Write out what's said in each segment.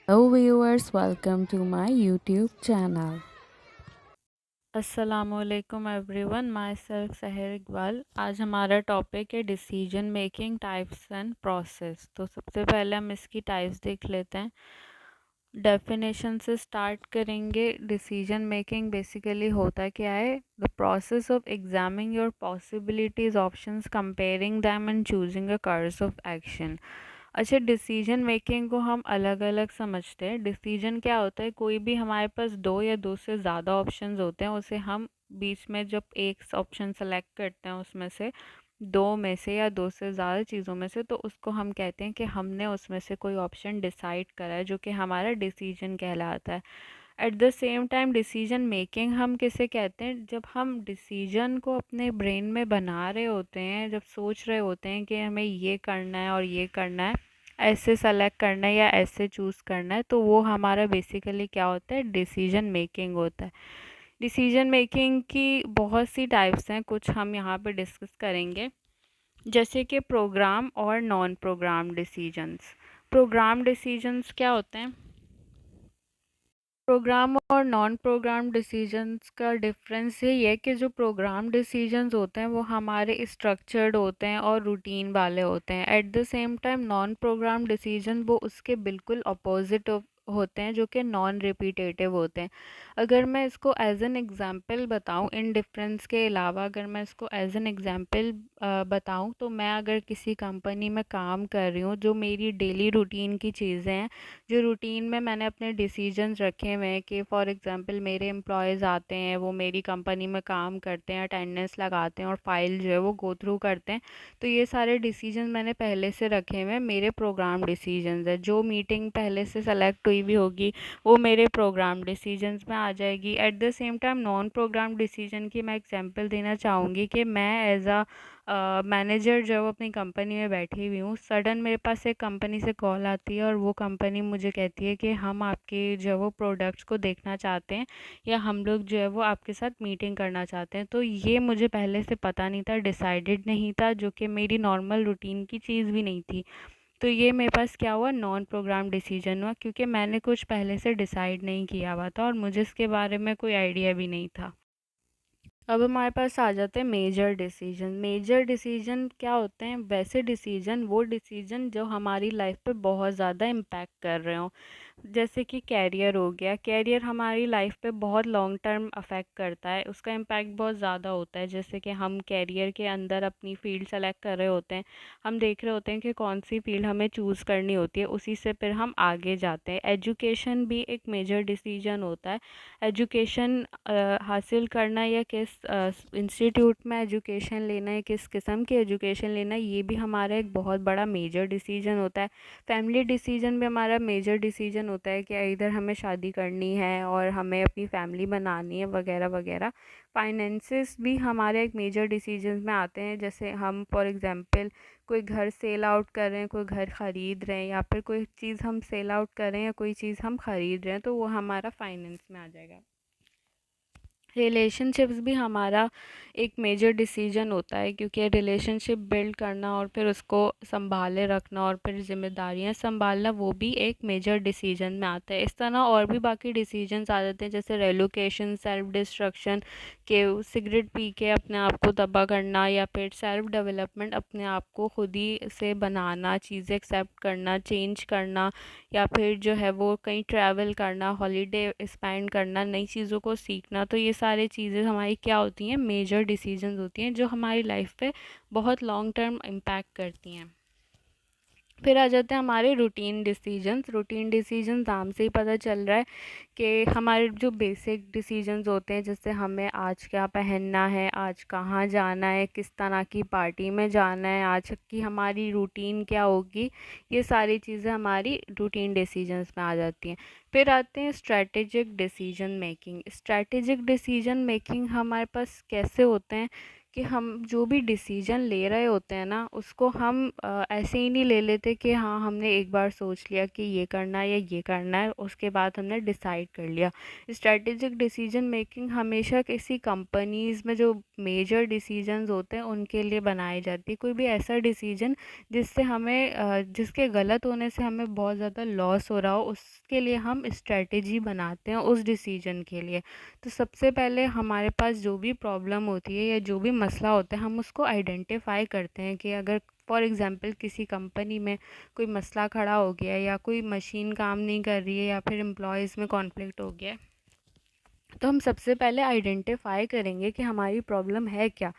Hello viewers, welcome to my YouTube channel. अस्सलामुअलैकुम everyone, my self सहर इकबाल। आज हमारा टॉपिक है decision making types and process. तो सबसे पहले हम इसकी टाइप्स देख लेते हैं। डेफिनेशन से स्टार्ट करेंगे। डिसीजन मेकिंग बेसिकली होता क्या है? The process of examining your possibilities, options, comparing them and choosing a course of action. अच्छा, डिसीजन मेकिंग को हम अलग अलग समझते हैं। डिसीजन क्या होता है? कोई भी हमारे पास दो या दो से ज़्यादा ऑप्शंस होते हैं, उसे हम बीच में जब एक ऑप्शन सेलेक्ट करते हैं उसमें से दो में से या दो से ज़्यादा चीज़ों में से, तो उसको हम कहते हैं कि हमने उसमें से कोई ऑप्शन डिसाइड करा है, जो कि हमारा डिसीजन कहलाता है। Eight the same time decision making हम किसे कहते हैं? जब हम डिसीजन को अपने ब्रेन में बना रहे होते हैं, जब सोच रहे होते हैं कि हमें ये करना है और ये करना है, ऐसे सेलेक्ट करना है या ऐसे चूज़ करना है, तो वो हमारा बेसिकली क्या होता है? डिसीजन मेकिंग होता है। डिसीजन मेकिंग की बहुत सी टाइप्स हैं, कुछ हम यहाँ पे डिस्कस करेंगे, जैसे कि प्रोग्राम और non program decisions. Program decisions क्या होते हैं? प्रोग्राम और नॉन प्रोग्राम डिसीजंस का डिफरेंस यही है कि जो प्रोग्राम डिसीजंस होते हैं वो हमारे स्ट्रक्चर्ड होते हैं और रूटीन वाले होते हैं। At the same time non program decision वो उसके बिल्कुल अपोजिट होते हैं, जो कि नॉन रिपीटेटिव होते हैं। अगर मैं इसको एज एन एग्जांपल बताऊं, इन डिफरेंस के अलावा अगर मैं इसको एज एन एग्जांपल बताऊं, तो मैं अगर किसी कंपनी में काम कर रही हूँ, जो मेरी डेली रूटीन की चीज़ें हैं, जो रूटीन में मैंने अपने डिसीजंस रखे हुए हैं कि फॉर एग्जांपल मेरे एम्प्लॉयज़ आते हैं, वो मेरी कंपनी में काम करते हैं, अटेंडेंस लगाते हैं और फाइल जो है वो गो थ्रू करते हैं, तो ये सारे डिसीजंस मैंने पहले से रखे हुए हैं, मेरे प्रोग्राम डिसीजंस है। जो मीटिंग पहले से सेलेक्ट हुई भी होगी वो मेरे प्रोग्राम डिसीजंस में आ जाएगी। At the same time non program decision की मैं एग्जांपल देना चाहूँगी कि मैं एज अ मैनेजर जब अपनी कंपनी में बैठी हुई हूँ, सडन मेरे पास एक कंपनी से कॉल आती है और वो कंपनी मुझे कहती है कि हम आपके जो है वो प्रोडक्ट्स को देखना चाहते हैं, या हम लोग जो है वो आपके साथ मीटिंग करना चाहते हैं। तो ये मुझे पहले से पता नहीं था, डिसाइडेड नहीं था, जो कि मेरी नॉर्मल रूटीन की चीज़ भी नहीं थी। तो ये मेरे पास क्या हुआ? नॉन प्रोग्राम डिसीजन हुआ, क्योंकि मैंने कुछ पहले से डिसाइड नहीं किया हुआ था और मुझे इसके बारे में कोई आइडिया भी नहीं था। अब हमारे पास आ जाते हैं मेजर डिसीजन। मेजर डिसीजन क्या होते हैं? वैसे डिसीजन, वो डिसीजन जो हमारी लाइफ पे बहुत ज़्यादा इम्पैक्ट कर रहे हों। जैसे कि कैरियर हो गया। कैरियर हमारी लाइफ पे बहुत लॉन्ग टर्म अफेक्ट करता है, उसका इम्पैक्ट बहुत ज़्यादा होता है। जैसे कि हम कैरियर के अंदर अपनी फ़ील्ड सेलेक्ट कर रहे होते हैं, हम देख रहे होते हैं कि कौन सी फ़ील्ड हमें चूज़ करनी होती है, उसी से फिर हम आगे जाते हैं। एजुकेशन भी एक मेजर डिसीजन होता है। एजुकेशन हासिल करना या किस इंस्टीट्यूट में एजुकेशन लेना है, किस किस्म की एजुकेशन लेना है, ये भी हमारा एक बहुत बड़ा मेजर डिसीजन होता है। फैमिली डिसीजन भी हमारा मेजर डिसीजन होता है कि इधर हमें शादी करनी है और हमें अपनी फैमिली बनानी है वगैरह वगैरह। फाइनेंसेस भी हमारे एक मेजर डिसीजन में आते हैं। जैसे हम फॉर एग्जांपल कोई घर सेल आउट कर रहे हैं, कोई घर ख़रीद रहे हैं, या फिर कोई चीज़ हम सेल आउट कर रहे हैं या कोई चीज़ हम ख़रीद रहे हैं, तो वो हमारा फाइनेंस में आ जाएगा। रिलेशनशिप्स भी हमारा एक मेजर डिसीजन होता है, क्योंकि रिलेशनशिप बिल्ड करना और फिर उसको संभाले रखना और फिर जिम्मेदारियां संभालना, वो भी एक मेजर डिसीजन में आता है। इस तरह और भी बाकी डिसीजंस आ जाते हैं, जैसे रेलोकेशन, सेल्फ डिस्ट्रक्शन, के सिगरेट पी के अपने आप को तबाह करना, या फिर सेल्फ डेवलपमेंट, अपने आप को खुद ही से बनाना, चीज़ें एक्सेप्ट करना, चेंज करना, या फिर जो है वो कहीं ट्रैवल करना, हॉलीडे स्पेंड करना, नई चीज़ों को सीखना। तो ये सारी चीज़ें हमारी क्या होती हैं? मेजर डिसीजंस होती हैं, जो हमारी लाइफ पे बहुत लॉन्ग टर्म इम्पैक्ट करती हैं। फिर आ जाते हैं हमारे रूटीन डिसीजंस। रूटीन डिसीजंस नाम से ही पता चल रहा है कि हमारे जो बेसिक डिसीजंस होते हैं, जैसे हमें आज क्या पहनना है, आज कहाँ जाना है, किस तरह की पार्टी में जाना है, आज की हमारी रूटीन क्या होगी, ये सारी चीज़ें हमारी रूटीन डिसीजंस में आ जाती हैं। फिर आते हैं strategic decision making. Strategic decision making हमारे पास कैसे होते हैं कि हम जो भी डिसीजन ले रहे होते हैं ना, उसको हम ऐसे ही नहीं ले लेते कि हाँ हमने एक बार सोच लिया कि ये करना है या ये करना है, उसके बाद हमने डिसाइड कर लिया। स्ट्रैटेजिक डिसीजन मेकिंग हमेशा किसी कंपनीज़ में जो मेजर डिसीजंस होते हैं उनके लिए बनाई जाती है। कोई भी ऐसा डिसीजन जिससे हमें जिसके गलत होने से हमें बहुत ज़्यादा लॉस हो रहा हो, उसके लिए हम स्ट्रैटेजी बनाते हैं उस डिसीजन के लिए। तो सबसे पहले हमारे पास जो भी प्रॉब्लम होती है या जो भी मसला होता है, हम उसको आइडेंटिफाई करते हैं कि अगर फॉर एग्ज़ाम्पल किसी कंपनी में कोई मसला खड़ा हो गया है या कोई मशीन काम नहीं कर रही है या फिर एम्प्लॉयज़ में कॉन्फ्लिक्ट हो गया है, तो हम सबसे पहले आइडेंटिफाई करेंगे कि हमारी प्रॉब्लम है क्या।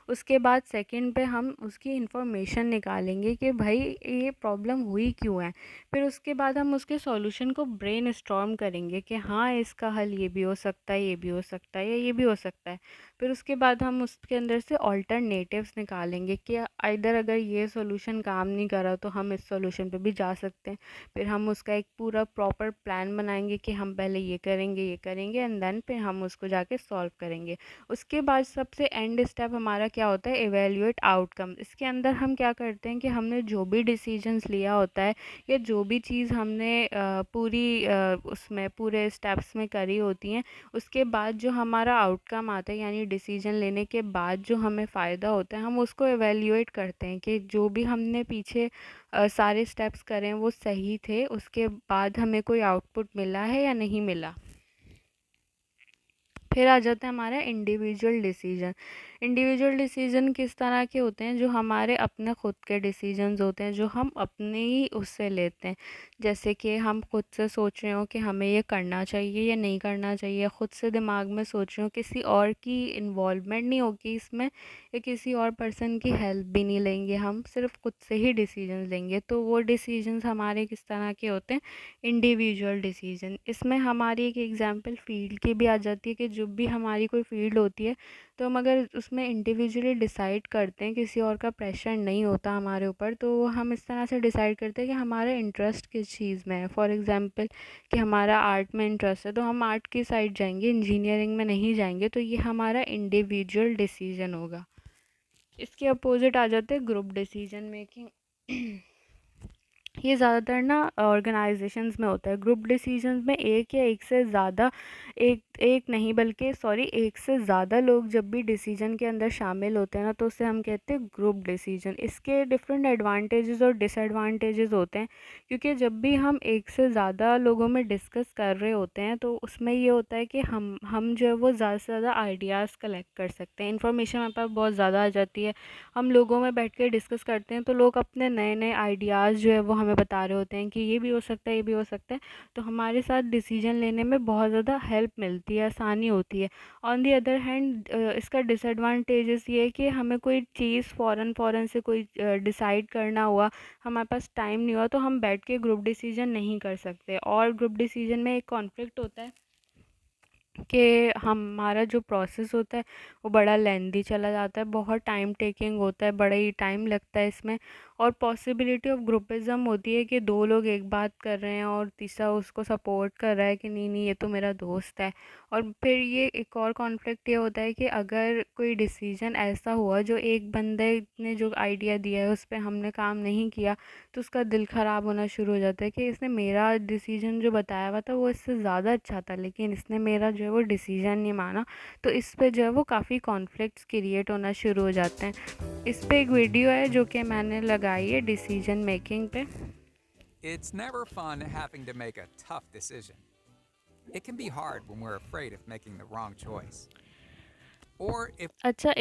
उसके बाद सेकंड पे हम उसकी इन्फॉर्मेशन निकालेंगे कि भाई ये प्रॉब्लम हुई क्यों है। फिर उसके बाद हम उसके सॉल्यूशन को ब्रेनस्टॉर्म करेंगे कि हाँ इसका हल ये भी हो सकता है, ये भी हो सकता है या ये भी हो सकता है। फिर उसके बाद हम उसके अंदर से ऑल्टरनेटिव्स निकालेंगे कि आइदर अगर ये सॉल्यूशन काम नहीं कर रहा तो हम इस सॉल्यूशन पे भी जा सकते हैं। फिर हम उसका एक पूरा प्रॉपर प्लान बनाएंगे कि हम पहले ये करेंगे एंड देन फिर हम उसको जाके सॉल्व करेंगे। उसके बाद सबसे एंड स्टेप हमारा क्या होता है, इवेल्युएट आउटकम। इसके अंदर हम क्या करते हैं कि हमने जो भी डिसीजंस लिया होता है या जो भी चीज़ हमने उसमें पूरे स्टेप्स में करी होती हैं, उसके बाद जो हमारा आउटकम आता है यानी डिसीजन लेने के बाद जो हमें फ़ायदा होता है, हम उसको इवेल्युएट करते हैं कि जो भी हमने पीछे सारे स्टेप्स करें वो सही थे, उसके बाद हमें कोई आउटपुट मिला है या नहीं मिला। फिर आ जाता है हमारा इंडिविजुअल डिसीजन। इंडिविजुअल डिसीजन किस तरह के होते हैं, जो हमारे अपने खुद के डिसीजंस होते हैं, जो हम अपने ही उससे लेते हैं। जैसे कि हम खुद से सोच रहे हो कि हमें ये करना चाहिए या नहीं करना चाहिए, खुद से दिमाग में सोच रहे हो, किसी और की इन्वॉल्वमेंट नहीं होगी इसमें या किसी और पर्सन की हेल्प भी नहीं लेंगे, हम सिर्फ खुद से ही डिसीजंस लेंगे। तो वो डिसीजंस हमारे किस तरह के होते हैं, इंडिविजुअल डिसीजन। इसमें हमारी एक एग्जांपल फील्ड की भी आ जाती है कि जब भी हमारी कोई फील्ड होती है तो हम अगर उसमें इंडिविजुअली डिसाइड करते हैं, किसी और का प्रेशर नहीं होता हमारे ऊपर, तो हम इस तरह से डिसाइड करते हैं कि हमारा इंटरेस्ट किस चीज़ में है। फॉर एग्जांपल कि हमारा आर्ट में इंटरेस्ट है तो हम आर्ट की साइड जाएंगे, इंजीनियरिंग में नहीं जाएंगे। तो ये हमारा इंडिविजुअल डिसीजन होगा। इसके अपोजिट आ जाते हैं ग्रुप डिसीजन मेकिंग। ये ज़्यादातर ना ऑर्गेनाइजेशंस में होता है। ग्रुप डिसीजंस में एक या एक से ज़्यादा, एक एक नहीं बल्कि सॉरी एक से ज़्यादा लोग जब भी डिसीजन के अंदर शामिल होते हैं ना, तो उसे हम कहते हैं ग्रुप डिसीजन। इसके डिफरेंट एडवांटेजेस और डिसएडवांटेजेस होते हैं, क्योंकि जब भी हम एक से ज़्यादा लोगों में डिस्कस कर रहे होते हैं तो उसमें ये होता है कि हम जो है वो ज़्यादा से ज़्यादा आइडियाज़ कलेक्ट कर सकते हैं। इन्फॉर्मेशन हमारे पास बहुत ज़्यादा आ जाती है। हम लोगों में बैठ के डिस्कस करते हैं तो लोग अपने नए नए आइडियाज़ जो है वो हमें बता रहे होते हैं कि ये भी हो सकता है, ये भी हो सकता है। तो हमारे साथ डिसीजन लेने में बहुत ज़्यादा हेल्प मिलती है, आसानी होती है। ऑन दी अदर हैंड इसका डिसएडवांटेजेस ये है कि हमें कोई चीज़ फ़ौरन फ़ौरन से कोई डिसाइड करना हुआ, हमारे पास टाइम नहीं हुआ, तो हम बैठ के ग्रुप डिसीजन नहीं कर सकते। और ग्रुप डिसीजन में एक कॉन्फ्लिक्ट होता है कि हमारा जो प्रोसेस होता है वो बड़ा लेंदी चला जाता है, बहुत टाइम टेकिंग होता है, बड़ा ही टाइम लगता है इसमें। और पॉसिबिलिटी ऑफ ग्रुपिज़म होती है कि दो लोग एक बात कर रहे हैं और तीसरा उसको सपोर्ट कर रहा है कि नहीं नहीं ये तो मेरा दोस्त है। और फिर ये एक और कॉन्फ्लिक्ट ये होता है कि अगर कोई डिसीजन ऐसा हुआ जो एक बंदे ने जो आइडिया दिया है उस पर हमने काम नहीं किया, तो उसका दिल ख़राब होना शुरू हो जाता है कि इसने मेरा डिसीजन जो बताया हुआ था वो इससे ज़्यादा अच्छा था, लेकिन इसने मेरा जो है वो डिसीजन नहीं माना। तो इस पे जो है वो काफ़ी कॉन्फ्लिक्ट्स क्रिएट होना शुरू हो जाते हैं। इस पे एक वीडियो है जो कि मैंने लगाई है डिसीजन मेकिंग पे। It's never fun having to make a tough decision. It can be hard when we're afraid of making the wrong choice. Or if अच्छा,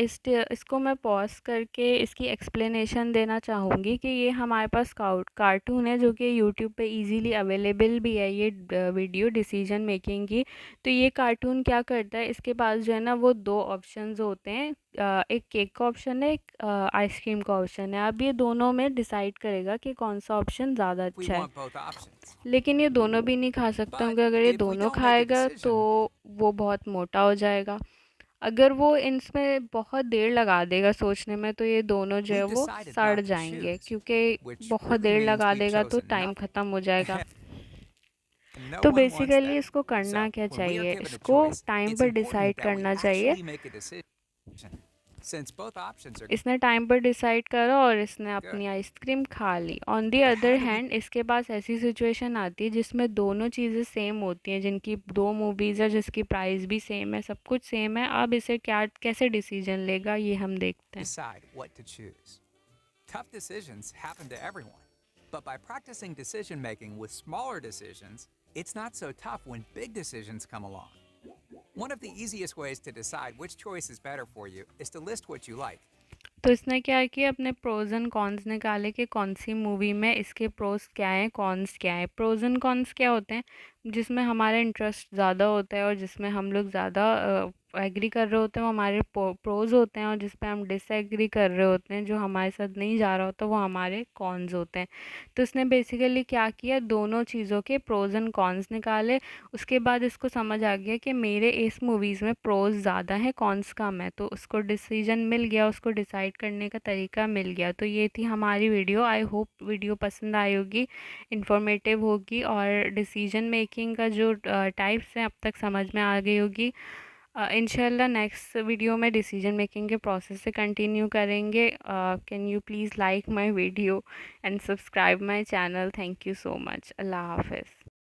इसको मैं पॉज़ करके इसकी एक्सप्लेनेशन देना चाहूँगी कि ये हमारे पास कार्टून है जो कि यूट्यूब पे इजीली अवेलेबल भी है, ये वीडियो डिसीजन मेकिंग की। तो ये कार्टून क्या करता है, इसके पास जो है ना वो दो ऑप्शंस होते हैं, एक केक का ऑप्शन है, एक आइसक्रीम का ऑप्शन है। अब ये दोनों में डिसाइड करेगा कि कौन सा ऑप्शन ज़्यादा we अच्छा है। want both options. लेकिन ये दोनों भी नहीं खा सकता, But क्योंकि अगर ये if we दोनों don't make a खाएगा तो decision, वो बहुत मोटा हो जाएगा। अगर वो इसमें बहुत देर लगा देगा सोचने में तो ये दोनों जो है we've वो decided सड़ not to जाएंगे, choose, क्योंकि which बहुत really देर means लगा we've देगा तो chosen टाइम nothing. ख़त्म हो जाएगा। And no तो one wants बेसिकली that. इसको करना So, क्या when we are चाहिए, given a इसको choice, टाइम it's पर important डिसाइड that we करना चाहिए। actually make a decision. since both options are इसने टाइम पर डिसाइड करा और इसने good. अपनी आइसक्रीम खा ली। On the But other how do we hand इसके पास ऐसी सिचुएशन आती है जिसमें दोनों चीज़ें सेम होती हैं, जिनकी 2 मूवीज़ है, जिसकी प्राइस भी सेम है, सब कुछ सेम है। अब इसे क्या कैसे डिसीजन लेगा ये हम देखते हैं। decide what to choose? Tough decisions happen to everyone. But by practicing decision making with smaller decisions, it's not so tough when big decisions come along. One of the easiest ways to decide which choice is better for you is to list what you like. तो इसने क्या किया, अपने pros and cons निकाले कि कौन सी movie में इसके प्रोज क्या हैं, कॉन्स क्या हैं। प्रोज एंड कॉन्स क्या होते हैं, जिसमें हमारा इंटरेस्ट ज़्यादा होता है और जिसमें हम लोग ज़्यादा एग्री कर रहे होते हैं वो हमारे प्रोज होते हैं, और जिस पे हम डिसएग्री कर रहे होते हैं, जो हमारे साथ नहीं जा रहा होता, वो हमारे कॉन्स होते हैं। तो इसने बेसिकली क्या किया, दोनों चीज़ों के प्रोज एंड कॉन्स निकाले। उसके बाद इसको समझ आ गया कि मेरे इस मूवीज़ में प्रोज ज़्यादा है, कॉन्स कम है, तो उसको डिसीजन मिल गया, उसको डिसाइड करने का तरीका मिल गया। तो ये थी हमारी वीडियो। आई होप वीडियो पसंद आई होगी, इन्फॉर्मेटिव होगी, और डिसीजन मेकिंग का जो टाइप्स हैं अब तक समझ में आ गई होगी। इंशाल्लाह नेक्स्ट वीडियो में डिसीजन मेकिंग के प्रोसेस से कंटिन्यू करेंगे। Can you please like my video and subscribe my channel. Thank you so much. अल्लाह हाफ़िज़।